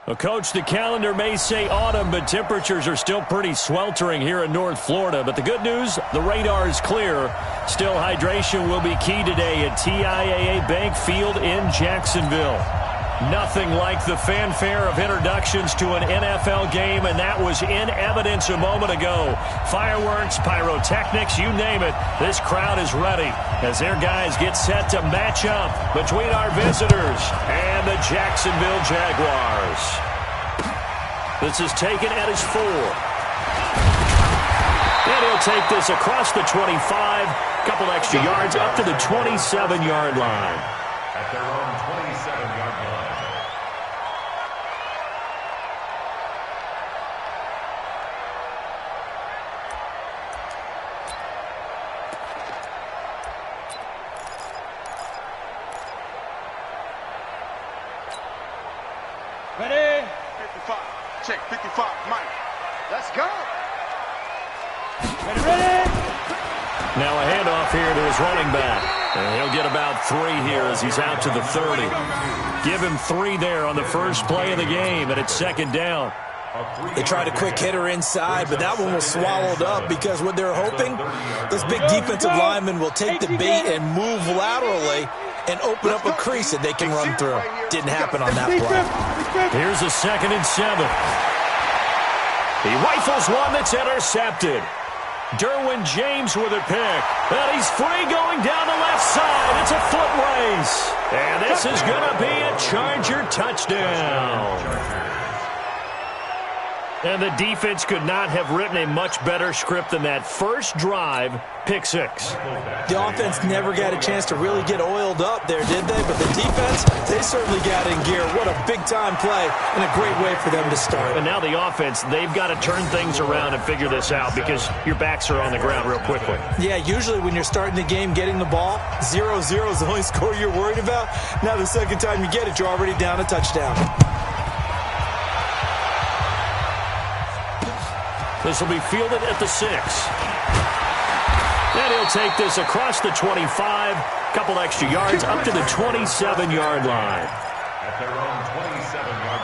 Well, Coach, the calendar may say autumn, but temperatures are still pretty sweltering here in North Florida. But the good news, the radar is clear. Still, hydration will be key today at TIAA Bank Field in Jacksonville. Nothing like the fanfare of introductions to an NFL game, and that was in evidence a moment ago. Fireworks, pyrotechnics, you name it. This crowd is ready as their guys get set to match up between our visitors and the Jacksonville Jaguars. This is taken at his 4. And he'll take this across the 25. Couple extra yards up to the 27-yard line. At their own 27-yard line. Ready? 55. Check 55. Mike. Let's go. Ready? Now a handoff here to his running back. And he'll get about 3 here as he's out to the 30. Give him 3 there on the first play of the game, and it's second down. They tried a quick hitter inside, but that one was swallowed up because what they're hoping, this big defensive lineman will take the bait and move laterally and open up a crease that they can run through. Didn't happen on that play. Here's a 2nd and 7. He rifles one that's intercepted. Derwin James with a pick. And he's free going down the left side. It's a foot race. And this is going to be a Charger touchdown. And the defense could not have written a much better script than that first drive, pick 6. The offense never got a chance to really get oiled up there, did they? But the defense, they certainly got in gear. What a big-time play and a great way for them to start. And now the offense, they've got to turn things around and figure this out because your backs are on the ground real quickly. Yeah, usually when you're starting the game, getting the ball, 0-0 is the only score you're worried about. Now the second time you get it, you're already down a touchdown. This will be fielded at the 6. And he'll take this across the 25. Couple extra yards up to the 27-yard line. At their own 27-yard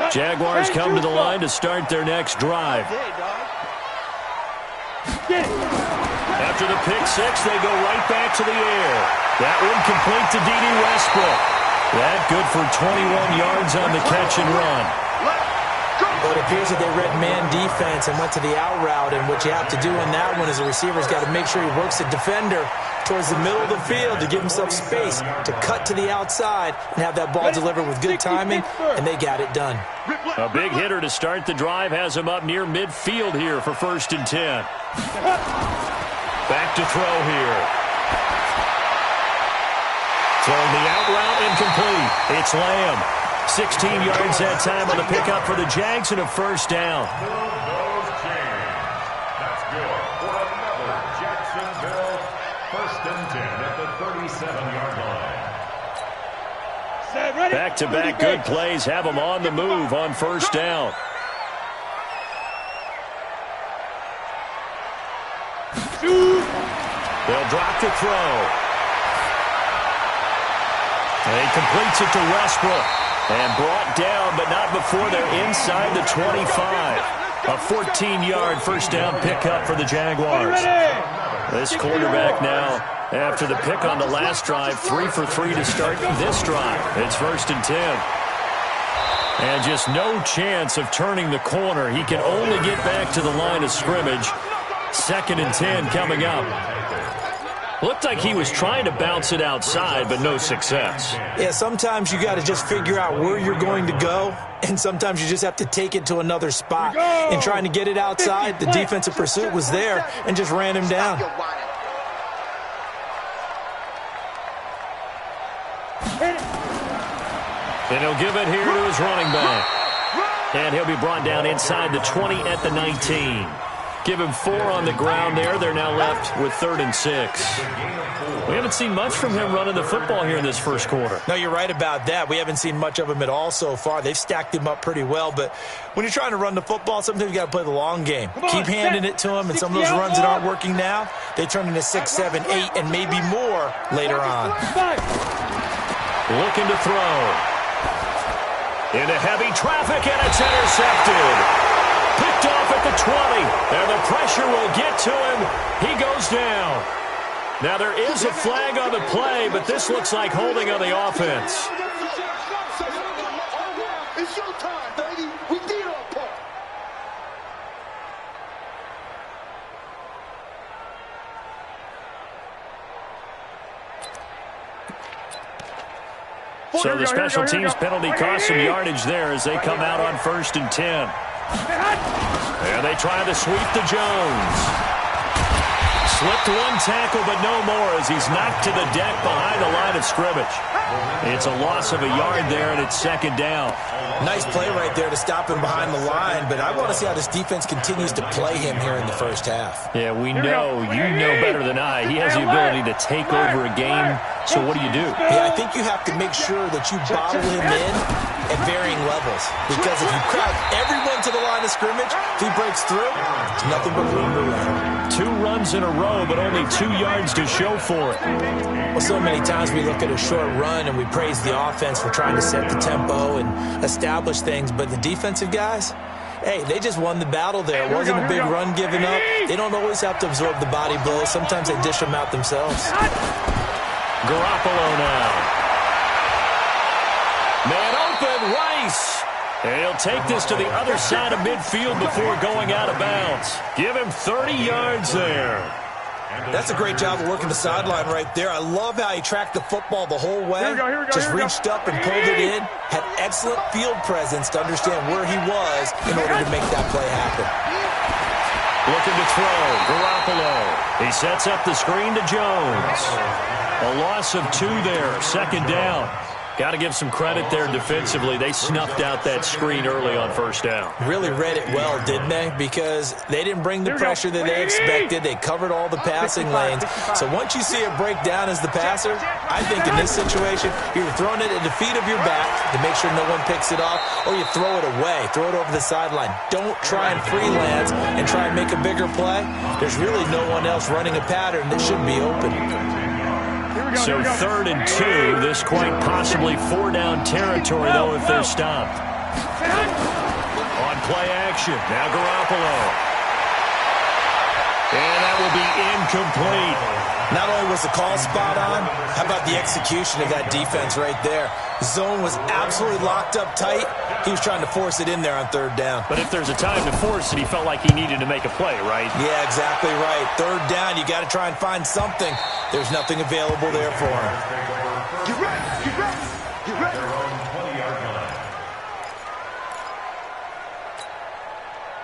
line. Jaguars come to the line to start their next drive. After the pick 6, they go right back to the air. That one complete to D.D. Westbrook. That good for 21 yards on the catch and run. Well, it appears that they read man defense and went to the out route, and what you have to do in that one is the receiver's got to make sure he works the defender towards the middle of the field to give himself space to cut to the outside and have that ball delivered with good timing, and they got it done. A big hitter to start the drive has him up near midfield here for 1st and 10. Back to throw here. Throwing the out route incomplete. It's Lamb. 16 yards that time on the pickup for the Jags and a 1st down. That's good for another Jacksonville 1st and 10 at the 37-yard line. Back-to-back good plays have them on the move on 1st down. They'll drop to throw. And he completes it to Westbrook. And brought down, but not before they're inside the 25. A 14-yard 1st down pickup for the Jaguars. This quarterback now, after the pick on the last drive, 3 for 3 to start this drive. It's 1st and 10. And just no chance of turning the corner. He can only get back to the line of scrimmage. 2nd and 10 coming up. Looked like he was trying to bounce it outside, but no success. Yeah, sometimes you got to just figure out where you're going to go, and sometimes you just have to take it to another spot. In trying to get it outside, the defensive pursuit was there and just ran him down. And he'll give it here to his running back. And he'll be brought down inside the 20 at the 19. Give him 4 on the ground there. They're now left with 3rd and 6. We haven't seen much from him running the football here in this first quarter. No, you're right about that. We haven't seen much of him at all so far. They've stacked him up pretty well, but when you're trying to run the football, sometimes you got to play the long game. Keep handing it to him, and some of those runs that aren't working now, they turn into 6, 7, 8, and maybe more later on. Looking to throw. Into heavy traffic, and it's intercepted. Picked off at the 20, and the pressure will get to him. He goes down. Now, there is a flag on the play, but this looks like holding on the offense. It's your time, baby. We did our part. So the special teams penalty cost some yardage there as they come out on 1st and 10. And they try to sweep to Jones. Slipped one tackle, but no more as he's knocked to the deck behind the line of scrimmage. It's a loss of a yard there, and it's 2nd down. Nice play right there to stop him behind the line, but I want to see how this defense continues to play him here in the first half. Yeah, we know, you know better than I. He has the ability to take over a game, so what do? Yeah, I think you have to make sure that you bottle him in at varying levels, because if you crowd everyone to the line of scrimmage, if he breaks through, there's nothing but room to run. 2 runs in a row, but only 2 yards to show for it. Well, so many times we look at a short run and we praise the offense for trying to set the tempo and establish things, but the defensive guys, hey, they just won the battle there. It wasn't a big run given up. They don't always have to absorb the body blows. Sometimes they dish them out themselves. Garoppolo now. Man open, Rice. And he'll take this to the other side of midfield before going out of bounds. Give him 30 yards there. That's a great job of working the sideline right there. I love how he tracked the football the whole way. Just reached up and pulled it in. Had excellent field presence to understand where he was in order to make that play happen. Looking to throw, Garoppolo. He sets up the screen to Jones. A loss of 2 there, 2nd down. Got to give some credit there defensively. They snuffed out that screen early on 1st down. Really read it well, didn't they? Because they didn't bring the pressure that they expected. They covered all the passing lanes. So once you see it break down as the passer, I think in this situation, you're throwing it at the feet of your back to make sure no one picks it off, or you throw it away, throw it over the sideline. Don't try and freelance and try and make a bigger play. There's really no one else running a pattern that should be open. So 3rd and 2, this quite possibly 4-down territory, though, if they're stopped. On play action, now Garoppolo. And that will be incomplete. Not only was the call spot on, how about the execution of that defense right there? Zone was absolutely locked up tight. He was trying to force it in there on 3rd down. But if there's a time to force it, he felt like he needed to make a play, right? Yeah, exactly right. 3rd down, you got to try and find something. There's nothing available there for him. Get ready, get ready, get ready.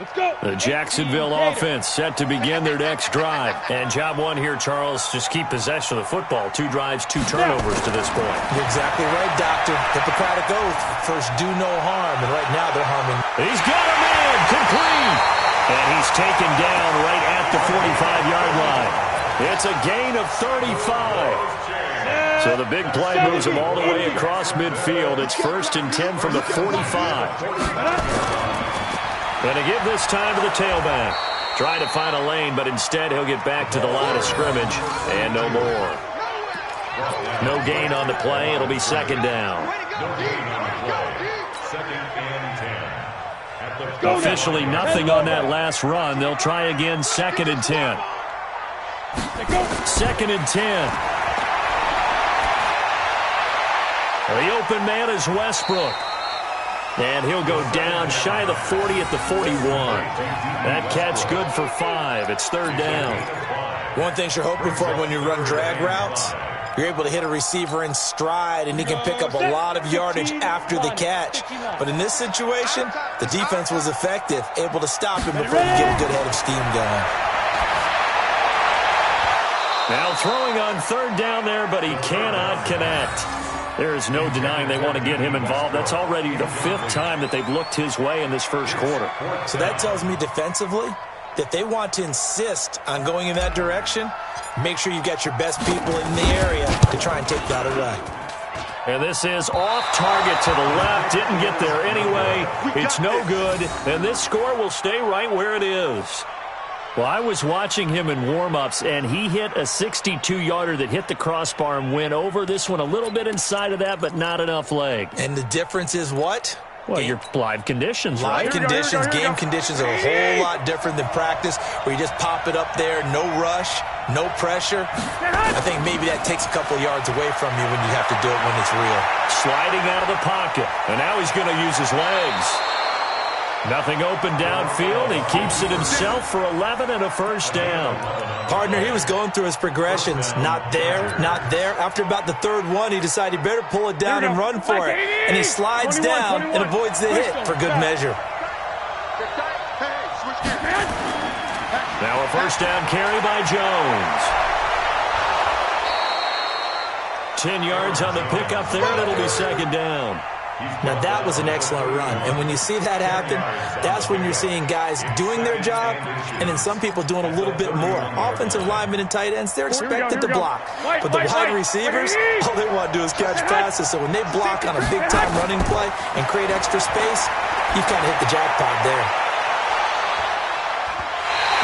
Let's go. The Jacksonville offense set to begin their next drive. And job 1 here, Charles, just keep possession of the football. 2 drives, 2 turnovers to this point. You're exactly right, Doctor. Hippocratic oath. First, do no harm. And right now, they're harming. He's got a man, complete. And he's taken down right at the 45-yard line. It's a gain of 35. So the big play moves him all the way across midfield. It's 1st and 10 from the 45. Going to give this time to the tailback. Try to find a lane, but instead he'll get back to the line of scrimmage. And no more. No gain on the play. It'll be 2nd down. Officially nothing on that last run. They'll try again 2nd and 10. 2nd and 10. The open man is Westbrook. And he'll go down shy of the 40 at the 41. That catch good for 5. It's 3rd down. One thing you're hoping for when you run drag routes, you're able to hit a receiver in stride, and he can pick up a lot of yardage after the catch. But in this situation, the defense was effective, able to stop him before he get a good head of steam going. Now throwing on 3rd down there, but he cannot connect. There is no denying they want to get him involved. That's already the 5th time that they've looked his way in this first quarter. So that tells me defensively that they want to insist on going in that direction. Make sure you've got your best people in the area to try and take that away. And this is off target to the left. Didn't get there anyway. It's no good. And this score will stay right where it is. Well, I was watching him in warm-ups, and he hit a 62-yarder that hit the crossbar and went over. This one a little bit inside of that, but not enough leg. And the difference is what? Well, your live conditions, right? Live conditions, game conditions are a whole lot different than practice, where you just pop it up there, no rush, no pressure. I think maybe that takes a couple of yards away from you when you have to do it when it's real. Sliding out of the pocket, and now he's going to use his legs. Nothing open downfield. He keeps it himself for 11 and a first down. Partner, he was going through his progressions. Not there, not there. After about the third one, he decided he better pull it down and run for it. And he slides down and avoids the hit for good measure. Now a first down carry by Jones. 10 yards on the pickup there, and it'll be second down. Now, that was an excellent run. And when you see that happen, that's when you're seeing guys doing their job and then some people doing a little bit more. Offensive linemen and tight ends, they're expected to block. But the wide receivers, all they want to do is catch passes. So when they block on a big-time running play and create extra space, you've kind of hit the jackpot there.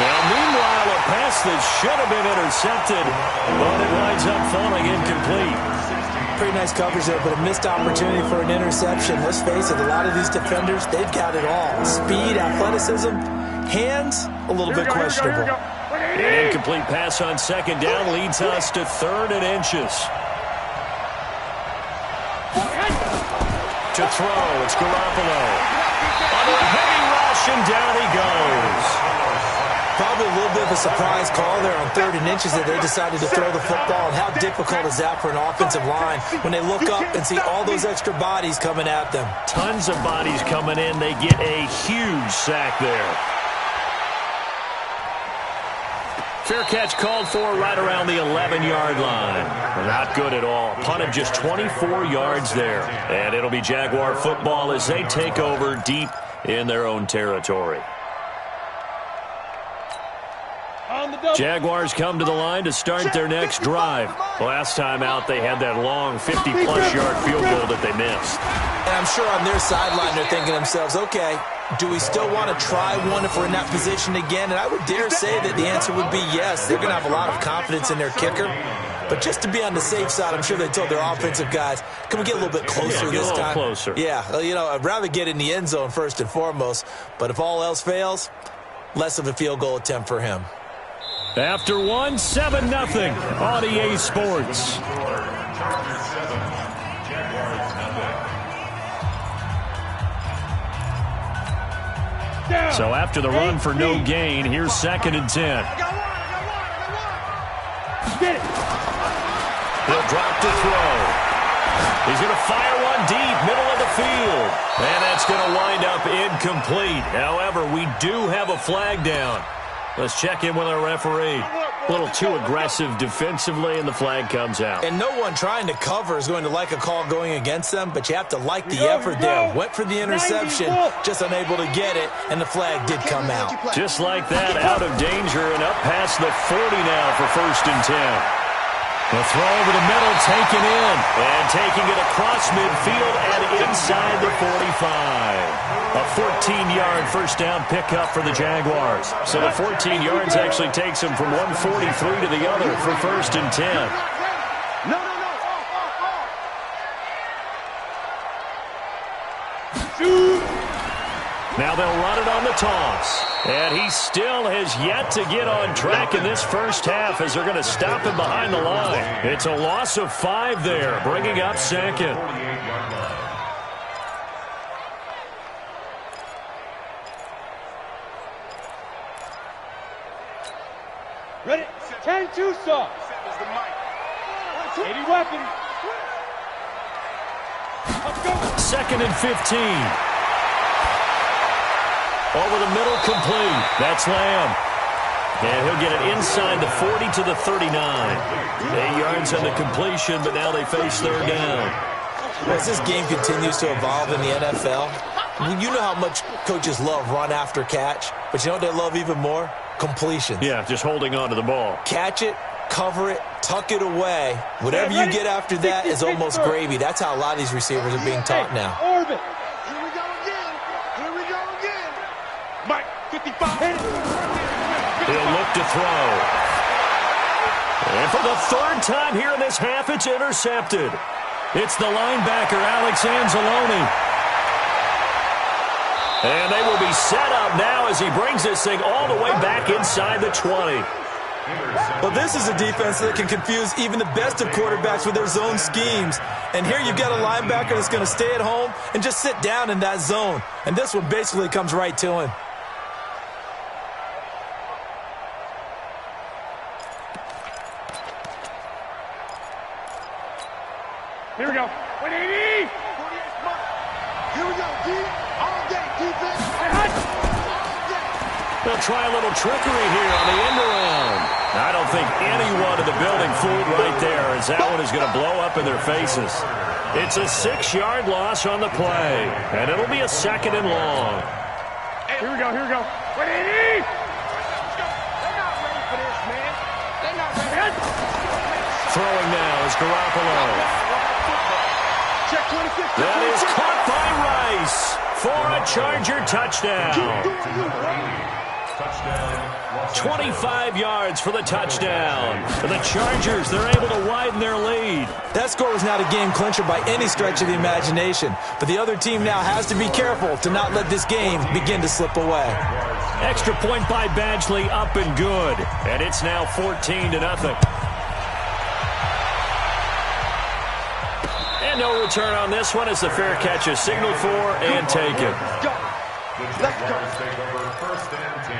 Well, meanwhile, a pass that should have been intercepted, but it winds up falling incomplete. Pretty nice coverage there, but a missed opportunity for an interception. Let's face it, a lot of these defenders, they've got it all. Speed, athleticism, hands, a little bit questionable. An incomplete pass on second down leads us to 3rd and inches. To throw, it's Garoppolo. Under a heavy rush, and down he goes. Probably a little bit of a surprise call there on 3rd and inches that they decided to throw the football. And how difficult is that for an offensive line when they look up and see all those extra bodies coming at them? Tons of bodies coming in. They get a huge sack there. Fair catch called for right around the 11-yard line. Not good at all. Punted just 24 yards there. And it'll be Jaguar football as they take over deep in their own territory. Jaguars come to the line to start their next drive. Last time out, they had that long 50-plus yard field goal that they missed. And I'm sure on their sideline they're thinking to themselves, okay, do we still want to try one if we're in that position again? And I would dare say that the answer would be yes. They're going to have a lot of confidence in their kicker. But just to be on the safe side, I'm sure they told their offensive guys, can we get a little bit closer this time? Closer. Yeah, you know, I'd rather get in the end zone first and foremost. But if all else fails, less of a field goal attempt for him. After 1, 7-0 on EA Sports. So after the run for no gain, here's 2nd and 10. He'll drop to throw. He's going to fire one deep, middle of the field. And that's going to wind up incomplete. However, we do have a flag down. Let's check in with our referee. A little too aggressive defensively, and the flag comes out. And no one trying to cover is going to like a call going against them, but you have to like the effort there. Went for the interception, just unable to get it, and the flag did come out. Just like that, out of danger and up past the 40 now for 1st and 10. The throw over the middle, taken in, and taking it across midfield and inside the 45. A 14-yard first down pickup for the Jaguars. So the 14 yards actually takes them from 143 to the other for 1st and 10. Now they'll run it on the toss. And he still has yet to get on track in this first half as they're going to stop him behind the line. It's a loss of 5 there, bringing up 2nd. Ready? 10-2 saw. 80 weapon. Let's go. 2nd and 15. Over the middle, complete. That's Lamb. And he'll get it inside the 40 to the 39. 8 yards on the completion, but now they face 3rd down. As this game continues to evolve in the NFL, you know how much coaches love run after catch, but you know what they love even more? Completions. Yeah, just holding on to the ball. Catch it, cover it, tuck it away. Whatever you get after that is almost gravy. That's how a lot of these receivers are being taught now. Orbit. Here we go again. Here we go again. Mike, 55. He'll look to throw. And for the 3rd time here in this half, it's intercepted. It's the linebacker, Alex Anzalone. And they will be set up now as he brings this thing all the way back inside the 20. Well, this is a defense that can confuse even the best of quarterbacks with their zone schemes. And here you've got a linebacker that's going to stay at home and just sit down in that zone. And this one basically comes right to him. Here we go. 180! Here we go, D. All day, defense. They'll try a little trickery here on the end around. I don't think anyone in the building fooled right there, as that one is going to blow up in their faces. It's a 6-yard loss on the play, and it'll be a 2nd and long. Here we go, here we go. 180! They're not ready for this, man. They're not ready. Throwing now is Garoppolo. Check 26. That is caught by Rice for a Charger touchdown. 25 yards for the touchdown. For the Chargers, they're able to widen their lead. That score was not a game clincher by any stretch of the imagination. But the other team now has to be careful to not let this game begin to slip away. Extra point by Badgley, up and good. And it's now 14-0. And no return on this one as the fair catch is signaled for and taken. Let's go. Take over 1st and 10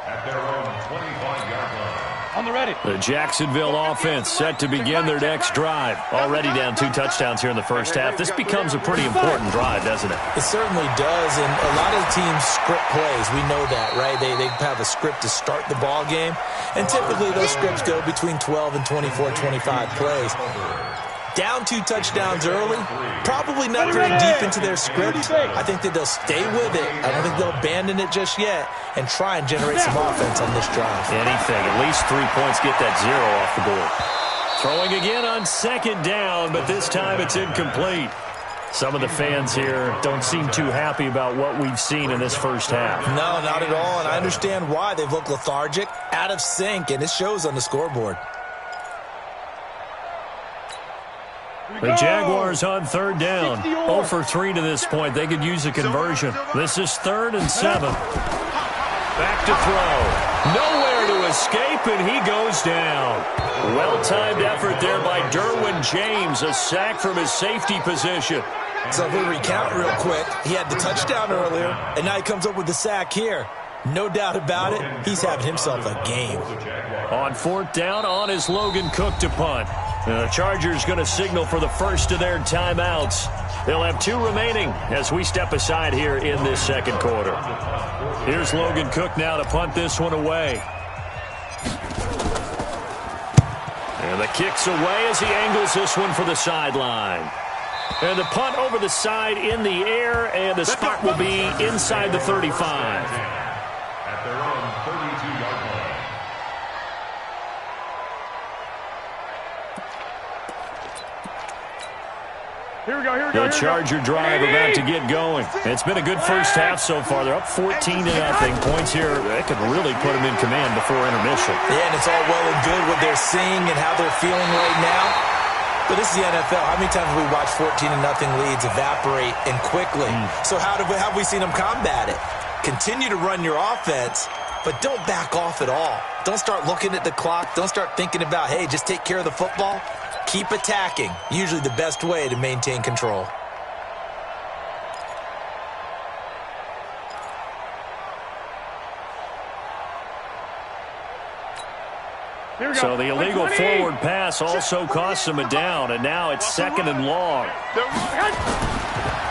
at their own 25-yard line. On the ready. The Jacksonville offense set to begin their next drive. Already down 2 touchdowns here in the first half. This becomes a pretty important drive, doesn't it? It certainly does, and a lot of the teams script plays. We know that, right? They have a script to start the ball game, and typically those scripts go between 12 and 24, 25 plays. Down 2 touchdowns early, probably not very deep into their script. I think that they'll stay with it. I don't think they'll abandon it just yet and try and generate some offense on this drive. Anything, at least 3 points, get that 0 off the board. Throwing again on 2nd down, but this time it's incomplete. Some of the fans here don't seem too happy about what we've seen in this first half. No, not at all, and I understand why. They've looked lethargic, out of sync, and it shows on the scoreboard. The Jaguars on 3rd down. 0 for 3 to this point. They could use a conversion. This is 3rd and 7. Back to throw. Nowhere to escape, and he goes down. Well-timed effort there by Derwin James. A sack from his safety position. So if we recount real quick, he had the touchdown earlier, and now he comes up with the sack here. No doubt about it, he's having himself a game. On 4th down, on is Logan Cook to punt. The Chargers going to signal for the first of their timeouts. They'll have 2 remaining as we step aside here in this 2nd quarter. Here's Logan Cook now to punt this one away. And the kick's away as he angles this one for the sideline. And the punt over the side in the air, and the spot will be inside the 35. At their own 32-yard line. Here we go, here we go. The Charger drive about to get going. It's been a good first half so far. They're up 14-0. Points here, that could really put them in command before intermission. Yeah, and it's all well and good what they're seeing and how they're feeling right now. But this is the NFL. How many times have we watched 14-0 leads evaporate and quickly? So how have we seen them combat it? Continue to run your offense, but don't back off at all. Don't start looking at the clock. Don't start thinking about, hey, just take care of the football. Keep attacking. Usually the best way to maintain control. So the illegal forward pass also costs him a down, and now it's 2nd and long.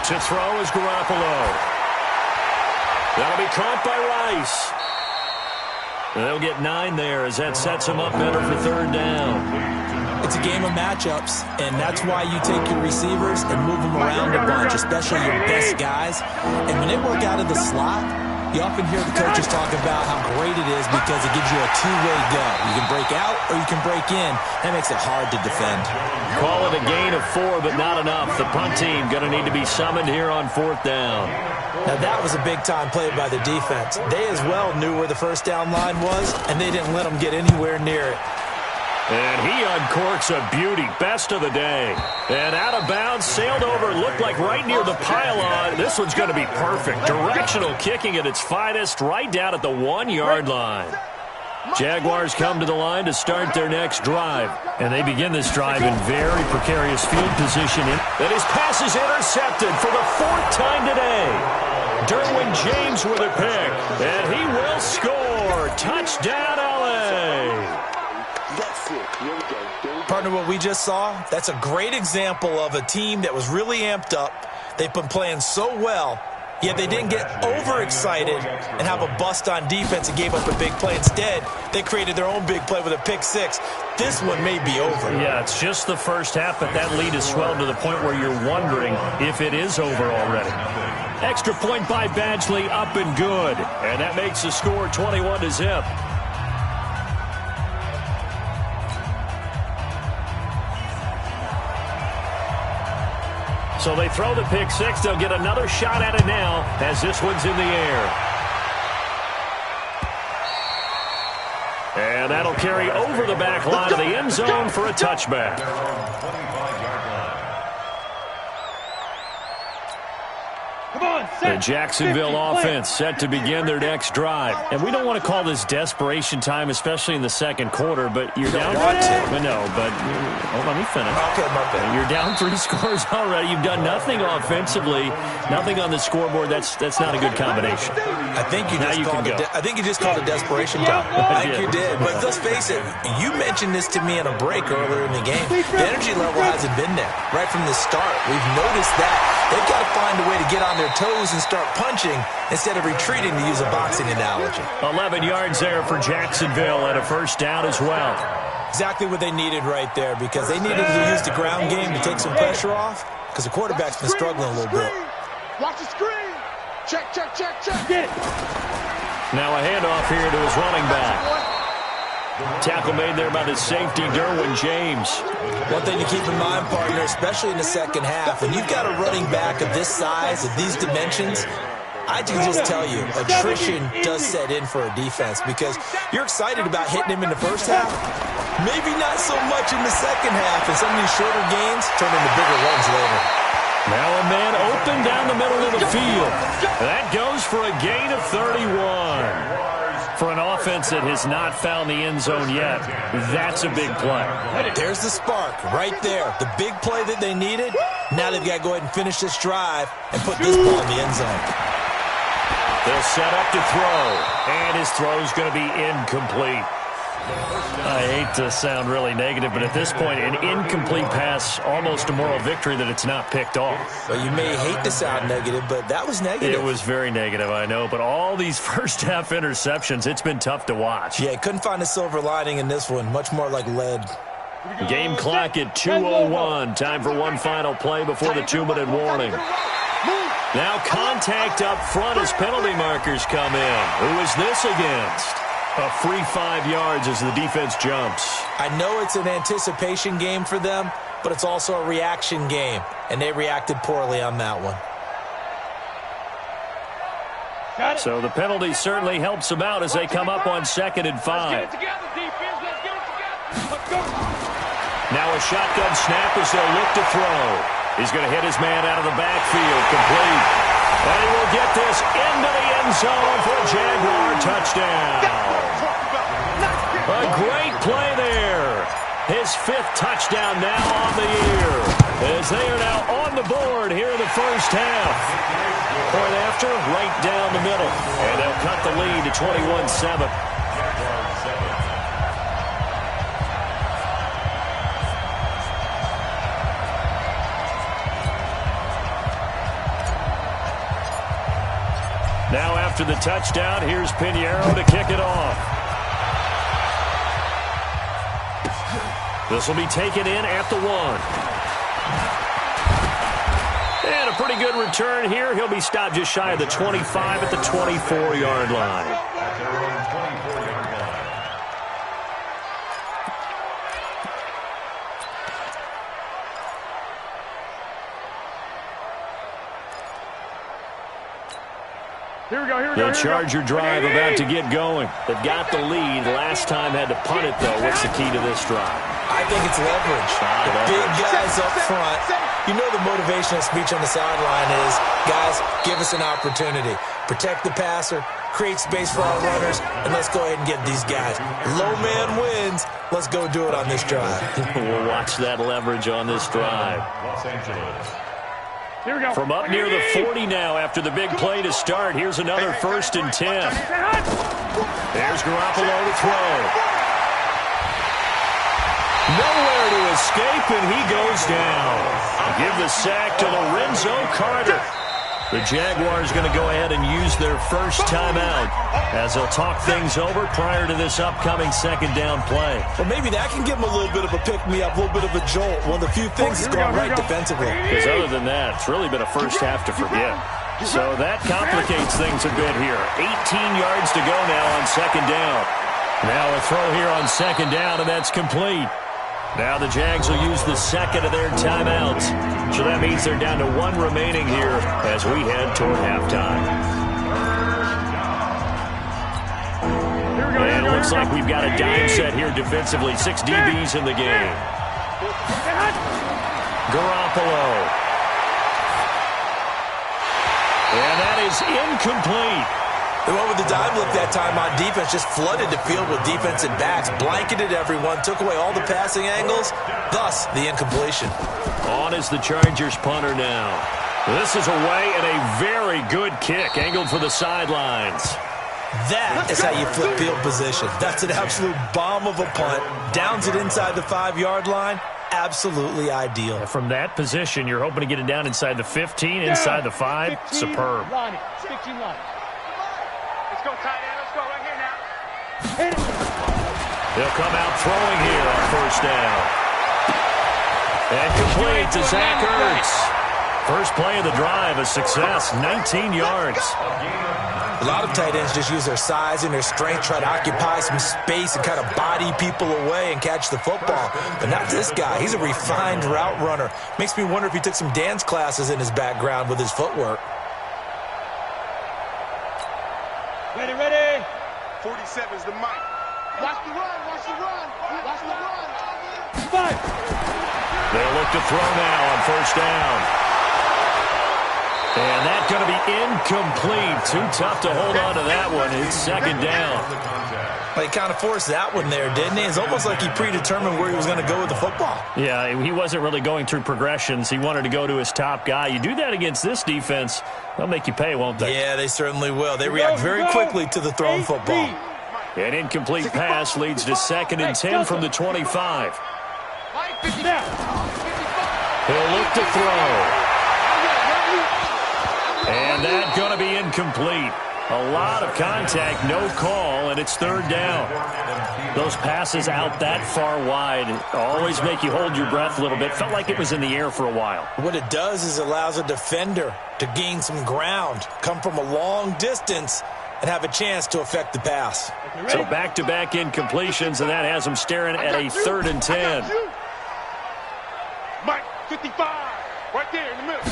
To throw is Garoppolo. That'll be caught by Rice. They'll get 9 there as that sets him up better for 3rd down. It's a game of matchups, and that's why you take your receivers and move them around a bunch, especially your best guys. And when they work out of the slot, you often hear the coaches talk about how great it is because it gives you a 2-way go. You can break out or you can break in. That makes it hard to defend. Call it a gain of 4, but not enough. The punt team going to need to be summoned here on 4th down. Now, that was a big-time play by the defense. They as well knew where the first down line was, and they didn't let them get anywhere near it. And he uncorks a beauty. Best of the day. And out of bounds, sailed over, looked like right near the pylon. This one's going to be perfect. Directional kicking at its finest, right down at the 1-yard line. Jaguars come to the line to start their next drive. And they begin this drive in very precarious field position. And his pass is intercepted for the 4th time today. Derwin James with a pick. And he will score. Touchdown, LA. That's it. Here we go. Partner, what we just saw, that's a great example of a team that was really amped up. They've been playing so well, yet they didn't get overexcited and have a bust on defense and gave up a big play. Instead, they created their own big play with a pick six. This one may be over. Yeah, it's just the first half, but that lead has swelled to the point where you're wondering if it is over already. Extra point by Badgley, up and good. And that makes the score 21-0. So they throw the pick six. They'll get another shot at it now as this one's in the air. And that'll carry over the back line of the end zone for a touchback. The Jacksonville offense set to begin their next drive. And we don't want to call this desperation time, especially in the second quarter, but you're down. Let me finish. Okay, my bad. You're down 3 scores already. You've done nothing offensively, nothing on the scoreboard. That's not a good combination. I think you just called it desperation time. I think you did. But let's face it, you mentioned this to me in a break earlier in the game. The energy level hasn't been there right from the start. We've noticed that. They've got to find a way to get on their toes and start punching instead of retreating, to use a boxing analogy. 11 yards there for Jacksonville and a first down as well. Exactly what they needed right there, because they needed to use the ground game to take some pressure off, because the quarterback's been struggling a little bit. Watch the screen. Check. Now a handoff here to his running back. Tackle made there by the safety, Derwin James. One thing to keep in mind, partner, especially in the second half, when you've got a running back of this size, of these dimensions, I can just tell you, attrition does set in for a defense, because you're excited about hitting him in the first half, maybe not so much in the second half, and some of these shorter gains turn into bigger runs later. Now a man open down the middle of the field. That goes for a gain of 31. For an offense that has not found the end zone yet, that's a big play. There's the spark right there. The big play that they needed. Now they've got to go ahead and finish this drive and put this ball in the end zone. They'll set up to throw, and his throw's going to be incomplete. I hate to sound really negative, but at this point, an incomplete pass, almost a moral victory that it's not picked off. Well, you may hate to sound negative, but that was negative. It was very negative, I know, but all these first-half interceptions, it's been tough to watch. Yeah, couldn't find a silver lining in this one, much more like lead. Game clock at 2:01. Time for one final play before the 2-minute warning. Now contact up front as penalty markers come in. Who is this against? A free 5 yards as the defense jumps. I know it's an anticipation game for them, but it's also a reaction game, and they reacted poorly on that one. So the penalty certainly helps them out as they come up on 2nd and 5. Let's get it together, defense. Let's get it together. Let's go. Now a shotgun snap as they'll look to throw. He's going to hit his man out of the backfield, complete. And he will get this into the end zone for a Jaguar touchdown. A great play there. His 5th touchdown now on the year, as they are now on the board here in the first half. Point after, right down the middle. And they'll cut the lead to 21-7. Now after the touchdown, here's Pinheiro to kick it off. This will be taken in at the 1. And a pretty good return here. He'll be stopped just shy of the 25 at the 24-yard line. At their own 24-yard line. Here we go, here we The go. Charger drive about to get going. They've got the lead. Last time had to punt it, though. What's the key to this drive? I think it's leverage. The big guys up front. You know the motivational speech on the sideline is, guys, give us an opportunity. Protect the passer, create space for our runners, and let's go ahead and get these guys. Low man wins. Let's go do it on this drive. We'll watch that leverage on this drive. Los Angeles. Here we go. From up near the 40 now after the big play to start. Here's another 1st and 10. There's Garoppolo to throw. Nowhere to escape, and he goes down. Give the sack to Lorenzo Carter. The Jaguars going to go ahead and use their first timeout as they'll talk things over prior to this upcoming 2nd down play. Well, maybe that can give them a little bit of a pick-me-up, a little bit of a jolt. One of the few things that's gone right defensively. Because other than that, it's really been a first half to forget. So that complicates things a bit here. 18 yards to go now on 2nd down. Now a throw here on 2nd down, and that's complete. Now the Jags will use the 2nd of their timeouts. So that means they're down to 1 remaining here as we head toward halftime. And it looks like we've got a dime set here defensively. 6 DBs in the game. Garoppolo. And that is incomplete. They went with the dime look that time on defense, just flooded the field with defensive backs, blanketed everyone, took away all the passing angles, thus the incompletion. On is the Chargers punter now. This is away and a very good kick, angled for the sidelines. That is how you flip field position. That's an absolute bomb of a punt. Downs it inside the 5-yard line. Absolutely ideal. From that position, you're hoping to get it down inside the 15, inside the 5. 15, Superb. line it. 15 line. Let's go, tight end. Let's go right here now. They'll come out throwing here on 1st down. And complete to Zach Ertz. First play of the drive, a success, 19 yards. A lot of tight ends just use their size and their strength, try to occupy some space and kind of body people away and catch the football. But not this guy. He's a refined route runner. Makes me wonder if he took some dance classes in his background with his footwork. Ready, ready. 47's the mic. Watch the run, watch the run. Watch the run. 5. They'll look to throw now on 1st down. And that's going to be incomplete. Too tough to hold on to that one. It's 2nd down. Well, he kind of forced that one there, didn't he? It's almost like he predetermined where he was going to go with the football. Yeah, he wasn't really going through progressions. He wanted to go to his top guy. You do that against this defense, they'll make you pay, won't they? Yeah, they certainly will. They react very quickly to the thrown football. An incomplete pass leads to 2nd and 10 from the 25. He'll look to throw. And that's going to be incomplete. A lot of contact, no call, and it's 3rd down. Those passes out that far wide always make you hold your breath a little bit. Felt like it was in the air for a while. What it does is allows a defender to gain some ground, come from a long distance, and have a chance to affect the pass. So back-to-back incompletions, and that has them staring at a 3rd and 10. Mike, 55. Right there in the middle.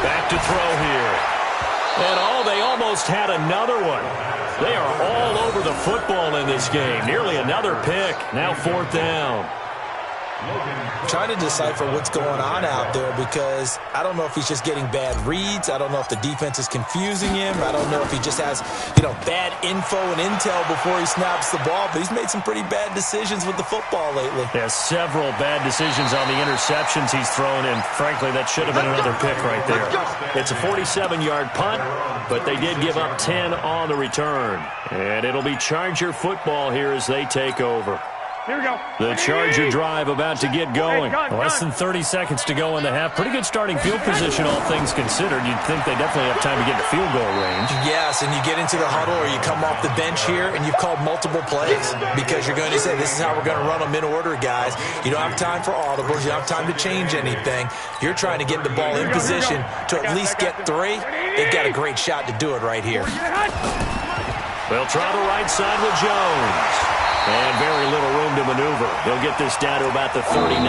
Back to throw here. And they almost had another one. They are all over the football in this game. Nearly another pick. Now 4th down. I'm trying to decipher what's going on out there because I don't know if he's just getting bad reads. I don't know if the defense is confusing him. I don't know if he just has, bad info and intel before he snaps the ball. But he's made some pretty bad decisions with the football lately. There's several bad decisions on the interceptions he's thrown, and frankly, that should have been another pick right there. It's a 47-yard punt, but they did give up 10 on the return. And it'll be Charger football here as they take over. Here we go. The Charger drive about to get going. Less than 30 seconds to go in the half. Pretty good starting field position, all things considered. You'd think they definitely have time to get to field goal range. Yes, and you get into the huddle or you come off the bench here and you've called multiple plays because you're going to say, this is how we're going to run them in order, guys. You don't have time for audibles. You don't have time to change anything. You're trying to get the ball in position to at least get 3. They've got a great shot to do it right here. They'll try the right side with Jones. And very little room to maneuver. He'll get this down to about the 39.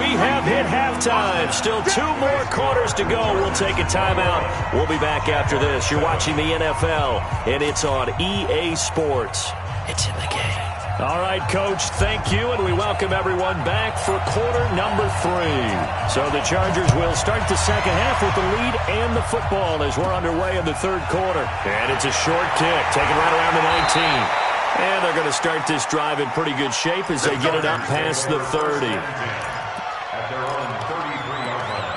We have hit halftime. Still 2 more quarters to go. We'll take a timeout. We'll be back after this. You're watching the NFL, and it's on EA Sports. It's in the game. All right, Coach, thank you, and we welcome everyone back for quarter number 3. So the Chargers will start the second half with the lead and the football as we're underway in the third quarter. And it's a short kick, taken right around the 19. And they're going to start this drive in pretty good shape as they get it up past the 30. At their own 33-yard line.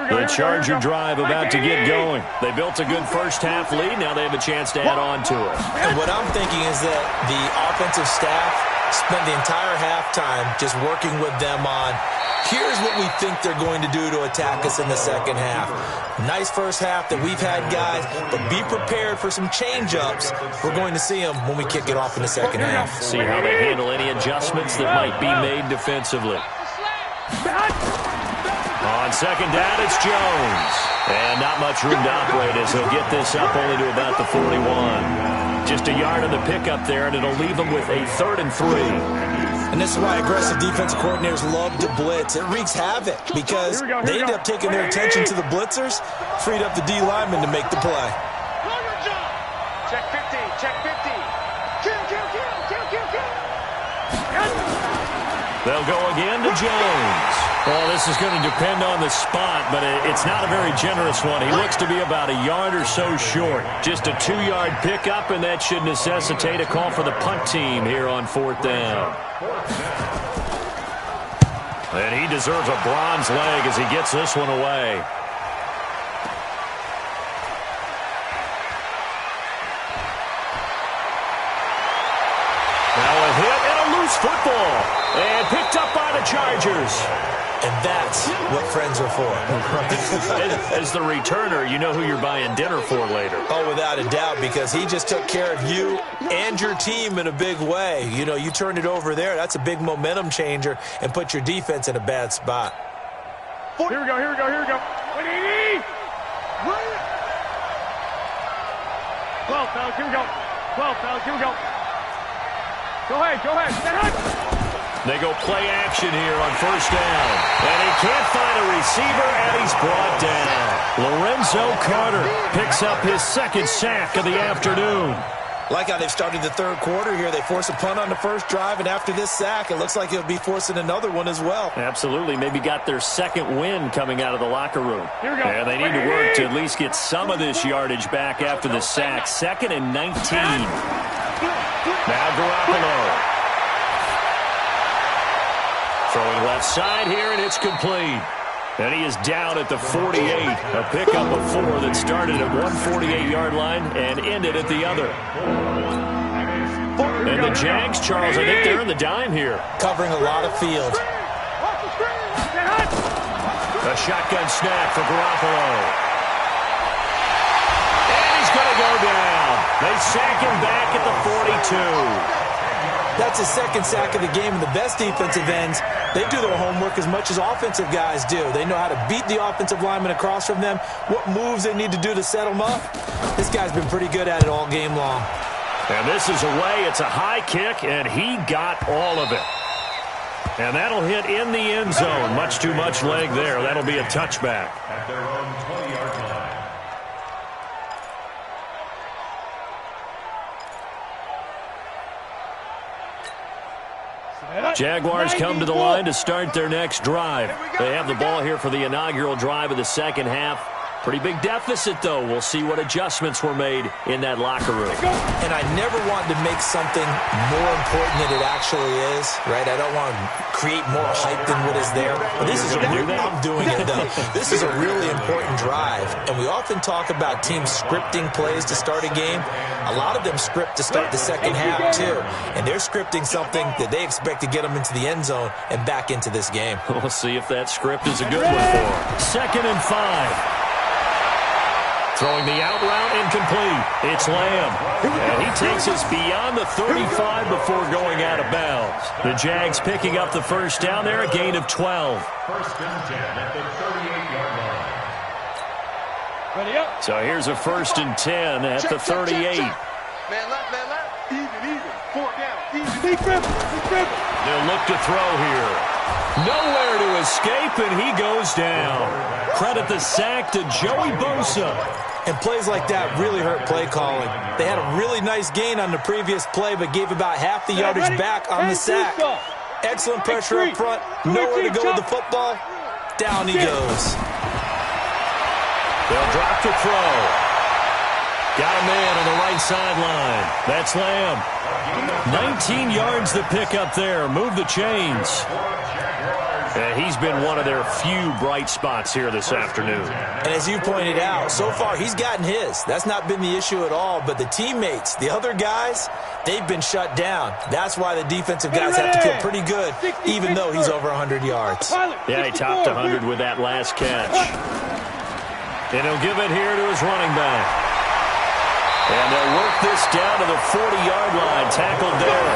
The Charger drive about to get going. They built a good first-half lead. Now they have a chance to add on to it. And what I'm thinking is that the offensive staff spent the entire halftime just working with them on, here's what we think they're going to do to attack us in the second half. Nice first half that we've had, guys, but be prepared for some change-ups. We're going to see them when we kick it off in the second half. See how they handle any adjustments that might be made defensively. On second down, it's Jones. And not much room to operate as he'll get this up only to about the 41. Just a yard on the pickup there, and it'll leave them with a 3rd and 3. And this is why aggressive defensive coordinators love to blitz. It wreaks havoc because they end up taking their attention to the blitzers, freed up the D lineman to make the play. Check 50, check 50. Kill, kill, kill, kill, kill, kill. They'll go again to Jones. Well, this is going to depend on the spot, but it's not a very generous one. He looks to be about a yard or so short. Just a 2-yard pickup, and that should necessitate a call for the punt team here on 4th down. And he deserves a bronze leg as he gets this one away. Now a hit and a loose football. And picked up by the Chargers. And that's what friends are for. As the returner, you know who you're buying dinner for later. Oh, without a doubt, because he just took care of you and your team in a big way. You know, you turned it over there. That's a big momentum changer and put your defense in a bad spot. Here we go, here we go, here we go. 12, fellas, here we go. 12, fellas, here we go. Go ahead, go ahead. Stand up. They go play action here on 1st down. And he can't find a receiver, and he's brought down. Lorenzo Carter picks up his 2nd sack of the afternoon. Like how they've started the third quarter here. They force a punt on the first drive, and after this sack, it looks like he'll be forcing another one as well. Absolutely. Maybe got their 2nd win coming out of the locker room. Here we go. And they need to work to at least get some of this yardage back after the sack. 2nd and 19. Now Garoppolo. Throwing left side here, and it's complete. And he is down at the 48. A pickup of 4 that started at 148-yard line and ended at the other. And the Jags, Charles, I think they're in the dime here. Covering a lot of field. A shotgun snap for Garoppolo. And he's going to go down. They sack him back at the 42. That's his 2nd sack of the game, and the best defensive ends, they do their homework as much as offensive guys do. They know how to beat the offensive lineman across from them, what moves they need to do to set them up. This guy's been pretty good at it all game long. And this is away. It's a high kick, and he got all of it. And that'll hit in the end zone. Much too much leg there. That'll be a touchback. At their own 20-yard line. Jaguars come to the line to start their next drive. They have the ball here for the inaugural drive of the second half. Pretty big deficit, though. We'll see what adjustments were made in that locker room. And I never want to make something more important than it actually is, right? I don't want to create more hype than what is there. But this is a real, I'm doing it, though. This is a really important drive. And we often talk about teams scripting plays to start a game. A lot of them script to start the second half, too. And they're scripting something that they expect to get them into the end zone and back into this game. We'll see if that script is a good one for them. 2nd and 5. Throwing the out route incomplete. It's Lamb. And he takes us beyond the 35 before going out of bounds. The Jags picking up the first down there, a gain of 12. 1st and 10 at the 38-yard line. Ready up. So here's a 1st and 10 at the 38. Man left. Even. 4 down. Even. Big grip. They'll look to throw here. Nowhere to escape, and he goes down. Credit the sack to Joey Bosa. And plays like that really hurt play calling. They had a really nice gain on the previous play, but gave about half the yardage back on the sack. Excellent pressure up front. Nowhere to go with the football. Down he goes. They'll drop to throw. Got a man on the right sideline. That's Lamb. 19 yards to pick up there. Move the chains. And he's been one of their few bright spots here this afternoon. And as you pointed out, so far he's gotten his. That's not been the issue at all. But the teammates, the other guys, they've been shut down. That's why the defensive guys have to feel pretty good, even though he's over 100 yards. Yeah, he topped 100 with that last catch. And he'll give it here to his running back. And they'll work this down to the 40-yard line. Tackled there.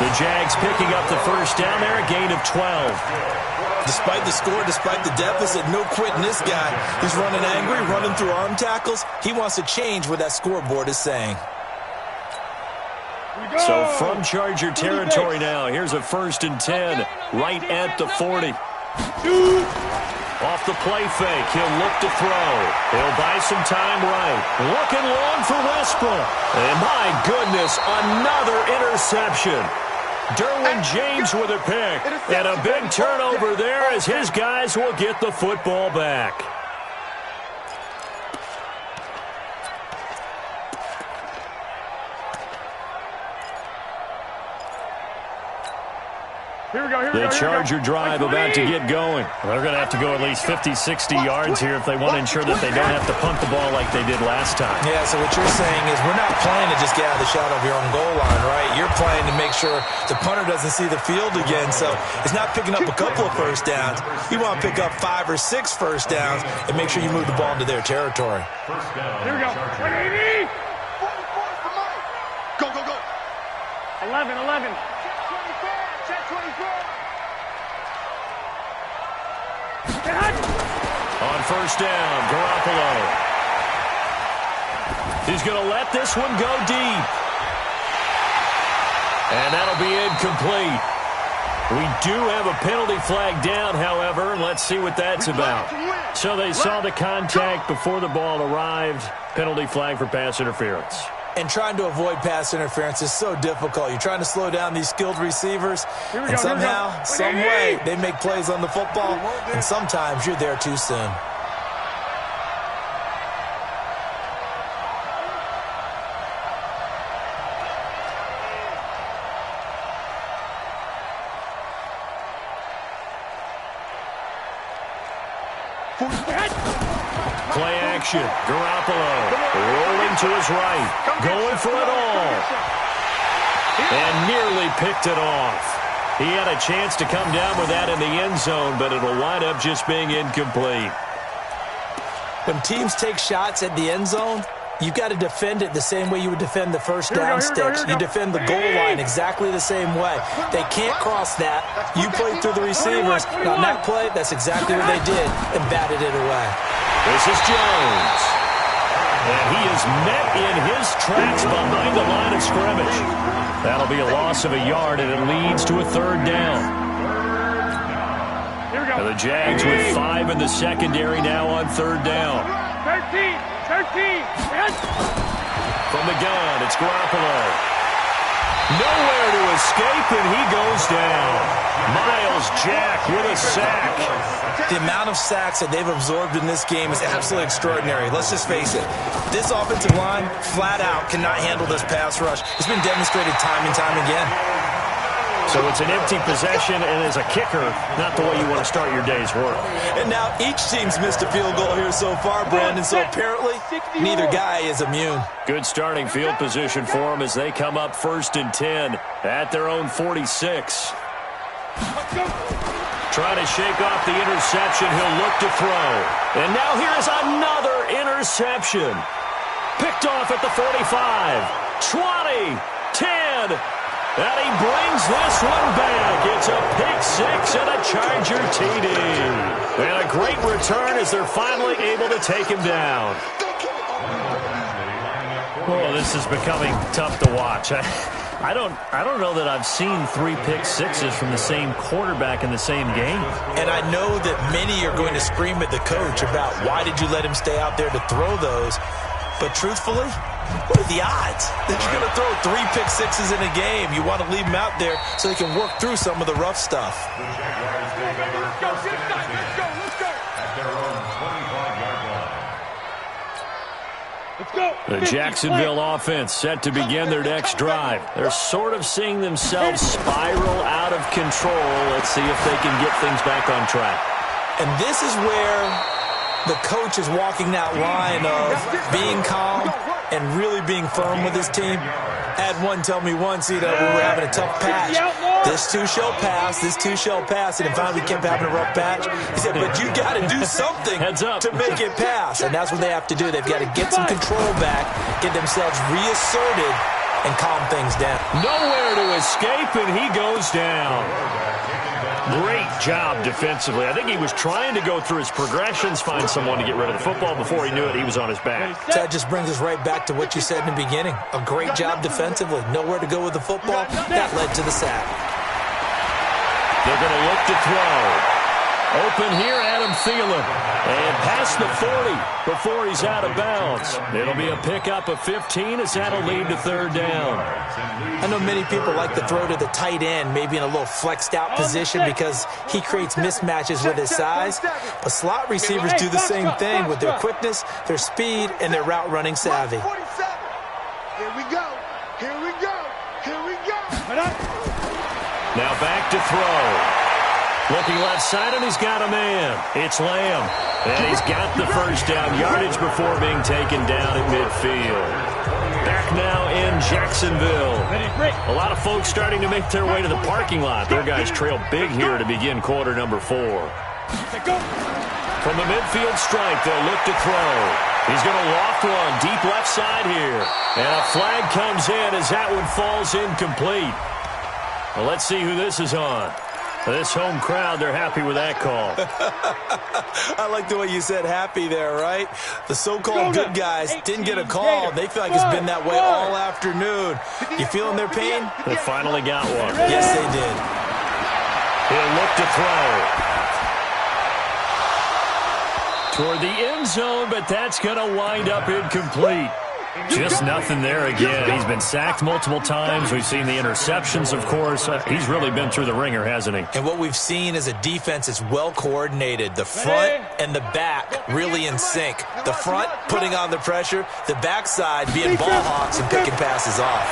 The Jags picking up the first down there, a gain of 12. Despite the score, despite the deficit, no quitting this guy. He's running angry, running through arm tackles. He wants to change what that scoreboard is saying. So from Charger territory now, here's a 1st and 10 right at the 40. Off the play fake, he'll look to throw. He'll buy some time right. Looking long for Westbrook. And my goodness, another interception. Derwin James with a pick. And a big turnover there as his guys will get the football back. The Charger drive about to get going. They're going to have to go at least 50, 60 yards here if they want to ensure that they don't have to punt the ball like they did last time. Yeah, so what you're saying is we're not playing to just get out of the shot of your own goal line, right? You're playing to make sure the punter doesn't see the field again. So it's not picking up a couple of first downs. You want to pick up 5 or 6 first downs and make sure you move the ball into their territory. Here we go. 180. Go. 11. Check 24. On first down, Garoppolo. He's going to let this one go deep. And that'll be incomplete. We do have a penalty flag down, however. Let's see what that's about. So they saw the contact before the ball arrived. Penalty flag for pass interference. And trying to avoid pass interference is so difficult. You're trying to slow down these skilled receivers, and somehow, some way, they make plays on the football, and sometimes you're there too soon. Play action. Garoppolo rolling to his right. Going for it all. And nearly picked it off. He had a chance to come down with that in the end zone, but it'll wind up just being incomplete. When teams take shots at the end zone, you've got to defend it the same way you would defend the first down sticks. You defend the goal line exactly the same way. They can't cross that. You play through the receivers. And on that play, that's exactly what they did and batted it away. This is Jones. And he is met in his tracks behind the line of scrimmage. That'll be a loss of a yard, and it leads to a third down. And the Jags with 5 in the secondary now on third down. 13. From the gun, it's Garoppolo. Nowhere to escape, and he goes down. Myles Jack with a sack. The amount of sacks that they've absorbed in this game is absolutely extraordinary. Let's just face it. This offensive line, flat out, cannot handle this pass rush. It's been demonstrated time and time again. So it's an empty possession, and as a kicker, not the way you want to start your day's work. And now each team's missed a field goal here so far, Brandon, so apparently neither guy is immune. Good starting field position for them as they come up 1st and 10 at their own 46. Trying to shake off the interception. He'll look to throw. And now here's another interception. Picked off at the 45, 20, 10. And he brings this one back. It's a pick six and a Charger TD. And a great return as they're finally able to take him down. Oh, this is becoming tough to watch. I don't know that I've seen 3 pick sixes from the same quarterback in the same game. And I know that many are going to scream at the coach about why did you let him stay out there to throw those. But truthfully, what are the odds that you're going to throw 3 pick sixes in a game? You want to leave them out there so they can work through some of the rough stuff. The Jacksonville offense set to begin their next drive. They're sort of seeing themselves spiral out of control. Let's see if they can get things back on track. And this is where the coach is walking that line of being calm and really being firm with his team. I had one tell me once, we were having a tough patch. This too shall pass, this too shall pass. And finally we kept having a rough patch. He said, but you got to do something to make it pass. And that's what they have to do. They've got to get some control back, get themselves reasserted, and calm things down. Nowhere to escape, and he goes down. Great job defensively. I think he was trying to go through his progressions, find someone to get rid of the football. Before he knew it, he was on his back. That just brings us right back to what you said in the beginning. A great job defensively. Nowhere to go with the football. That led to the sack. They're going to look to throw. Open here, Adam Thielen. And past the 40 before he's out of bounds. It'll be a pickup of 15 as that'll lead to 3rd down. I know many people like to throw to the tight end, maybe in a little flexed out position because he creates mismatches with his size. But slot receivers do the same thing with their quickness, their speed, and their route running savvy. Here we go. Here we go. Here we go. Now back to throw. Looking left side, and he's got a man. It's Lamb. And he's got the first down yardage before being taken down at midfield. Back now in Jacksonville. A lot of folks starting to make their way to the parking lot. Their guys trail big here to begin quarter number 4. From the midfield stripe, they'll look to throw. He's going to loft one deep left side here. And a flag comes in as that one falls incomplete. Well, let's see who this is on. This home crowd, they're happy with that call. I like the way you said happy there, right? The so-called good guys didn't get a call. They feel like it's been that way all afternoon. You feeling their pain? They finally got one. Yes, they did. He'll look to throw. Toward the end zone, but that's going to wind up incomplete. Just nothing there again. He's been sacked multiple times. We've seen the interceptions, of course. He's really been through the ringer, hasn't he? And what we've seen is a defense that's well coordinated. The front and the back really in sync. The front putting on the pressure. The backside being ball hawks and picking passes off.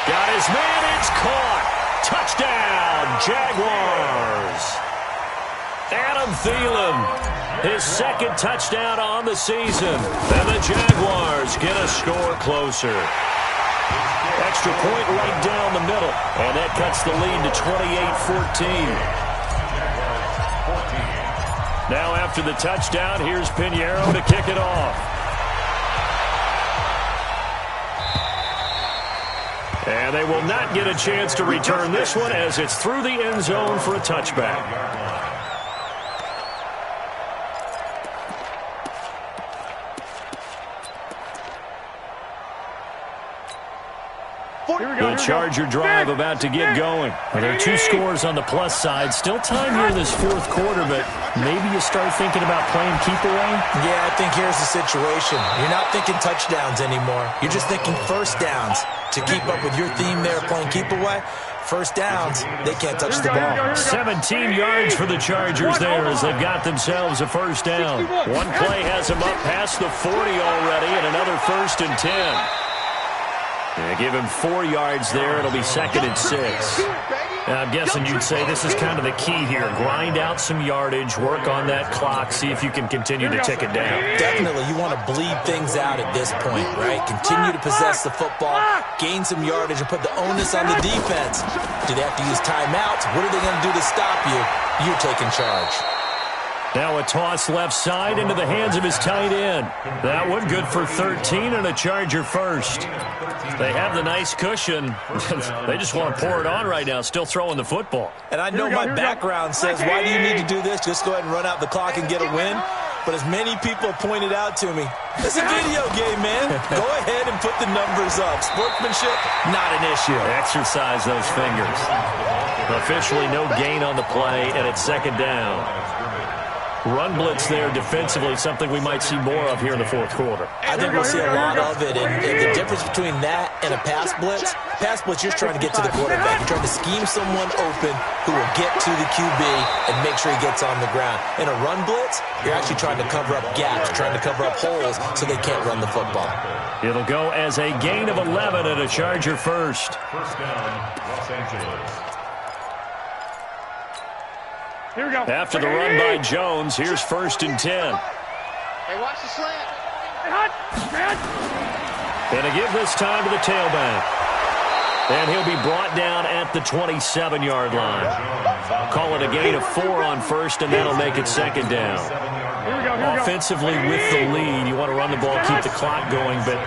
Got his man. It's caught. Touchdown, Jaguars. Adam Thielen. His 2nd touchdown on the season. And the Jaguars get a score closer. Extra point right down the middle. And that cuts the lead to 28-14. Now after the touchdown, here's Pinheiro to kick it off. And they will not get a chance to return this one as it's through the end zone for a touchback. The Charger drive about to get going. Well, there are 2 scores on the plus side. Still time here in this 4th quarter, but maybe you start thinking about playing keep away? Yeah, I think here's the situation. You're not thinking touchdowns anymore. You're just thinking first downs. To keep up with your theme there, playing keep away, first downs, they can't touch the ball. 17 yards for the Chargers there as they've got themselves a first down. One play has them up past the 40 already, and another 1st and 10. Yeah, give him 4 yards there. It'll be 2nd and 6. And I'm guessing you'd say this is kind of the key here. Grind out some yardage, work on that clock, see if you can continue to tick it down. Definitely. You want to bleed things out at this point, right? Continue to possess the football, gain some yardage, and put the onus on the defense. Do they have to use timeouts? What are they going to do to stop you? You're taking charge. Now a toss left side into the hands of his tight end. That one good for 13 and a Charger first. They have the nice cushion. They just want to pour it on right now, still throwing the football. And I know my background says, why do you need to do this? Just go ahead and run out the clock and get a win. But as many people pointed out to me, it's a video game, man. Go ahead and put the numbers up. Sportsmanship, not an issue. Exercise those fingers. Officially no gain on the play, and it's second down. Run blitz there defensively, something we might see more of here in the fourth quarter. I think we'll see a lot of it. And the difference between that and a pass blitz, you're trying to get to the quarterback. You're trying to scheme someone open who will get to the QB and make sure he gets on the ground. In a run blitz, you're actually trying to cover up gaps, trying to cover up holes so they can't run the football. It'll go as a gain of 11 and a Charger first. First down, Los Angeles. Here we go. After the run by Jones, here's 1st and 10. Hey, watch the slant. Going to give this time to the tailback. And he'll be brought down at the 27-yard line. Call it a gain of 4 on first, and that'll make it second down. Offensively with the lead, you want to run the ball, keep the clock going, but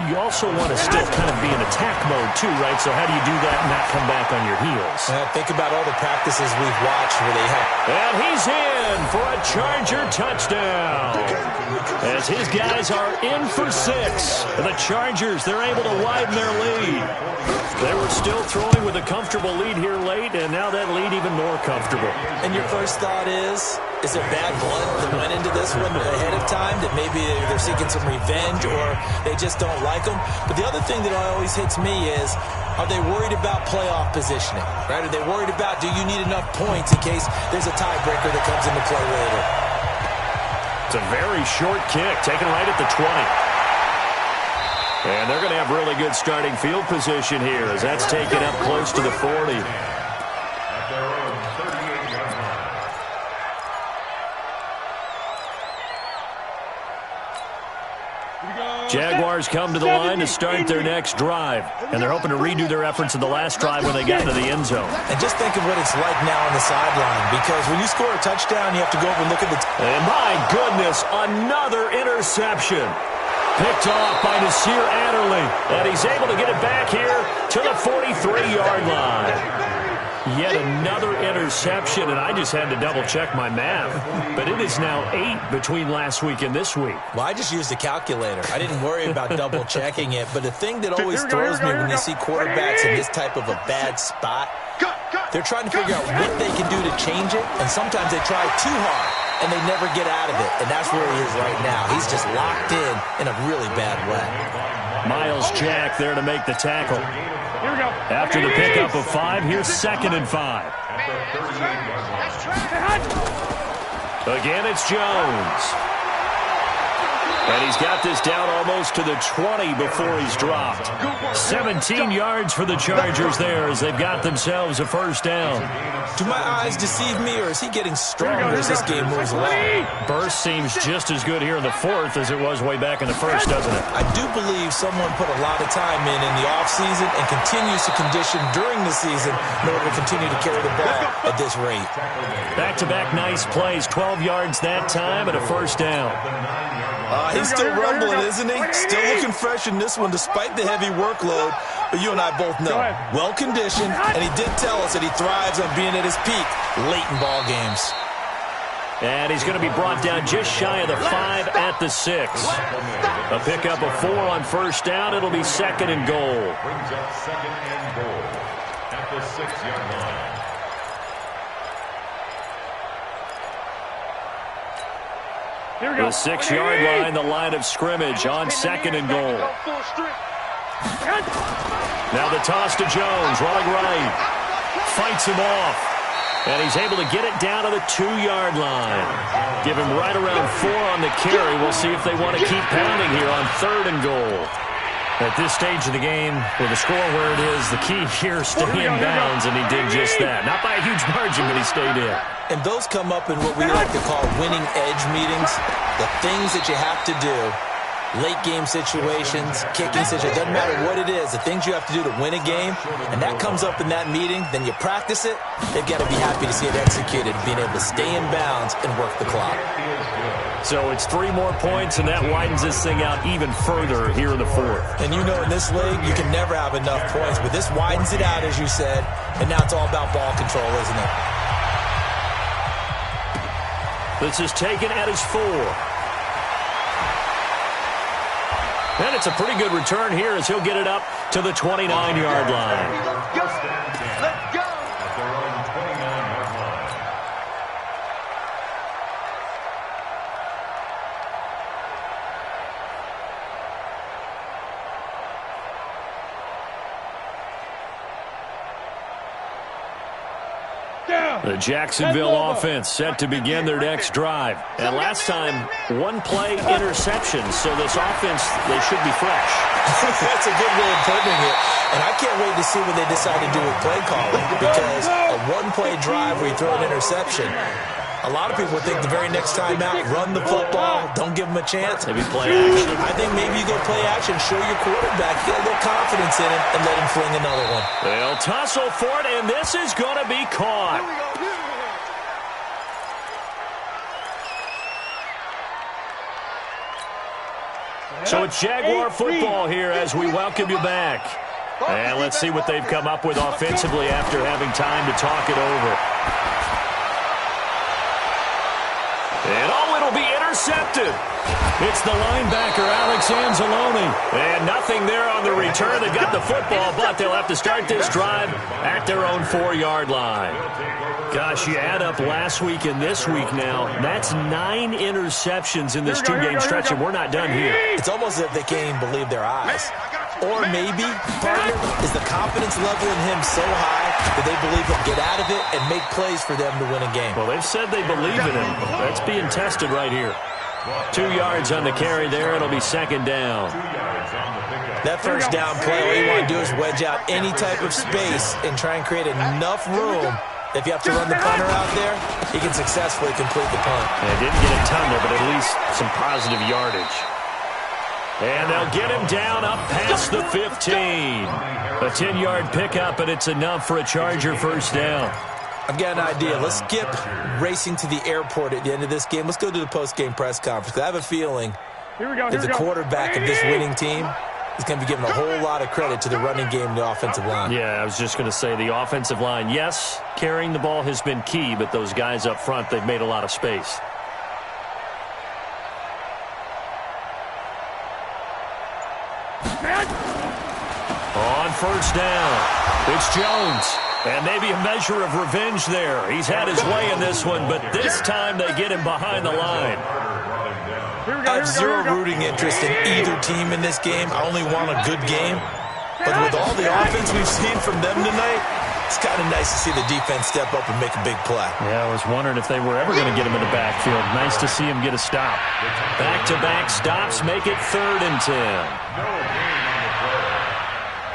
you also want to still kind of be in attack mode too, right? So how do you do that and not come back on your heels? Think about all the practices we've watched where they have. And he's in for a Charger touchdown. As his guys are in for 6. The Chargers, they're able to widen their lead. They were still throwing with a comfortable lead here late, and now that lead even more comfortable. And your first thought is there bad blood that went into this one ahead of time, that maybe they're seeking some revenge or they just don't like them? But the other thing that always hits me is, are they worried about playoff positioning? Right? Are they worried about, do you need enough points in case there's a tiebreaker that comes into play later? It's a very short kick, taken right at the 20. And they're going to have really good starting field position here as that's taken up close to the 40. At their own 38-yard line. Jaguars come to the line to start their next drive. And they're hoping to redo their efforts in the last drive when they got into the end zone. And just think of what it's like now on the sideline, because when you score a touchdown, you have to go over and look at the... And my goodness, another interception. Picked off by Nasir Adderley. And he's able to get it back here to the 43-yard line. Yet another interception, and I just had to double-check my math. But it is now 8 between last week and this week. Well, I just used a calculator. I didn't worry about double-checking it. But the thing that always throws me when you see quarterbacks in this type of a bad spot, they're trying to figure out what they can do to change it, and sometimes they try too hard, and they never get out of it. And that's where he is right now. He's just locked in a really bad way. Miles Jack there to make the tackle. Here we go. After the pickup of 5, here's 2nd and 5. Again, it's Jones. And he's got this down almost to the 20 before he's dropped. 17 yards for the Chargers there as they've got themselves a first down. Do my eyes deceive me, or is he getting stronger as this game moves along? Burst seems just as good here in the 4th as it was way back in the 1st, doesn't it? I do believe someone put a lot of time in the offseason and continues to condition during the season in order to continue to carry the ball at this rate. Back-to-back nice plays, 12 yards that time and a first down. He's still rumbling, isn't he? Still looking fresh in this one despite the heavy workload. But you and I both know, well-conditioned, and he did tell us that he thrives on being at his peak late in ball games. And he's going to be brought down just shy of the 5 at the 6. A pickup of 4 on first down. It'll be 2nd and goal. Brings up 2nd and goal at the 6-yard line. The 6-yard line, the line of scrimmage on 2nd and goal. Now the toss to Jones, running right. Fights him off. And he's able to get it down to the 2-yard line. Give him right around 4 on the carry. We'll see if they want to keep pounding here on 3rd and goal. At this stage of the game, with the score where it is, the key here is stay in bounds, and he did just that. Not by a huge margin, but he stayed in. And those come up in what we like to call winning edge meetings. The things that you have to do late game situations, kicking situations, it doesn't matter what it is, the things you have to do to win a game, and that comes up in that meeting, then you practice it, they've got to be happy to see it executed, being able to stay in bounds and work the clock. So it's 3 more points, and that widens this thing out even further here in the fourth. And you know in this league, you can never have enough points, but this widens it out, as you said, and now it's all about ball control, isn't it? This is taken at his 4. And it's a pretty good return here as he'll get it up to the 29-yard line. Let's go. At their own 29-yard line. The Jacksonville offense set to begin their next drive. And last time, 1-play interception. So this offense, they should be fresh. That's a good way of putting it. And I can't wait to see what they decide to do with play calling. Because a 1-play drive where you throw an interception, a lot of people think the very next time out, run the football, don't give them a chance. Maybe play action. I think maybe you go play action, show your quarterback, get a little confidence in him, and let him fling another one. They'll tussle for it, and this is going to be caught. So it's Jaguar football here as we welcome you back. And let's see what they've come up with offensively after having time to talk it over. And it'll be intercepted. It's the linebacker, Alex Anzalone. And nothing there on the return. They've got the football, but they'll have to start this drive at their own 4-yard line. Gosh, you add up last week and this week now. That's 9 interceptions in this 2-game stretch, and we're not done here. It's almost as if they can't even believe their eyes. Or maybe, partner, is the confidence level in him so high that they believe he'll get out of it and make plays for them to win a game. Well, they've said they believe in him. That's being tested right here. 2 yards on the carry there. It'll be second down. That first down play, all you want to do is wedge out any type of space and try and create enough room. If you have to run the punter out there, he can successfully complete the punt. They didn't get a ton there, but at least some positive yardage. And they'll get him down up past the 15. A 10-yard pickup, and it's enough for a Charger first down. I've got an idea. Let's skip racing to the airport at the end of this game. Let's go to the post-game press conference. I have a feeling that the quarterback of this winning team is going to be given a whole lot of credit to the running game and the offensive line. Yeah, I was just going to say the offensive line, yes, carrying the ball has been key, but those guys up front, they've made a lot of space. On first down, it's Jones. And maybe a measure of revenge there. He's had his way in this one, but this time they get him behind the line. I have zero rooting interest in either team in this game. I only want a good game. But with all the offense we've seen from them tonight, it's kind of nice to see the defense step up and make a big play. Yeah, I was wondering if they were ever going to get him in the backfield. Nice to see him get a stop. Back-to-back stops make it 3rd and 10. No gain on the play.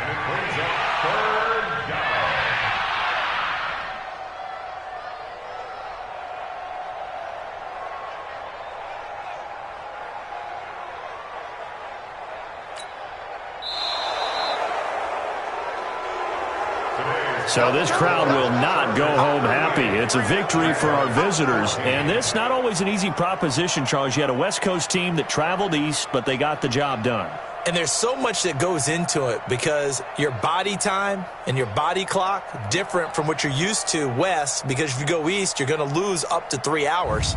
And it brings up 3rd down. So this crowd will not go home happy. It's a victory for our visitors. And this not always an easy proposition, Charles. You had a West Coast team that traveled east, but they got the job done. And there's so much that goes into it because your body time and your body clock different from what you're used to west, because if you go east, you're going to lose up to 3 hours,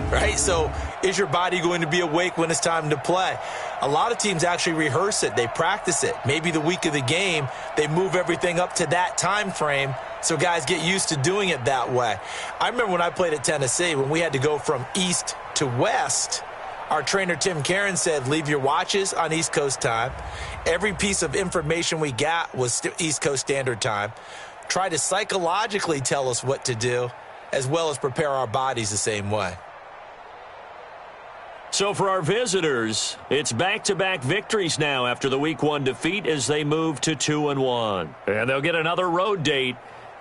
right? So is your body going to be awake when it's time to play? A lot of teams actually rehearse it. They practice it. Maybe the week of the game, they move everything up to that time frame so guys get used to doing it that way. I remember when I played at Tennessee, when we had to go from east to west, our trainer, Tim Karen, said, leave your watches on East Coast time. Every piece of information we got was East Coast Standard Time. Try to psychologically tell us what to do, as well as prepare our bodies the same way. So for our visitors, it's back-to-back victories now after the Week 1 defeat as they move to 2-1. And they'll get another road date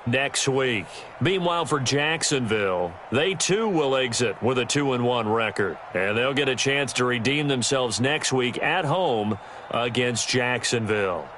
next week. Meanwhile, for Jacksonville, they too will exit with a 2-1 record. And they'll get a chance to redeem themselves next week at home against Jacksonville.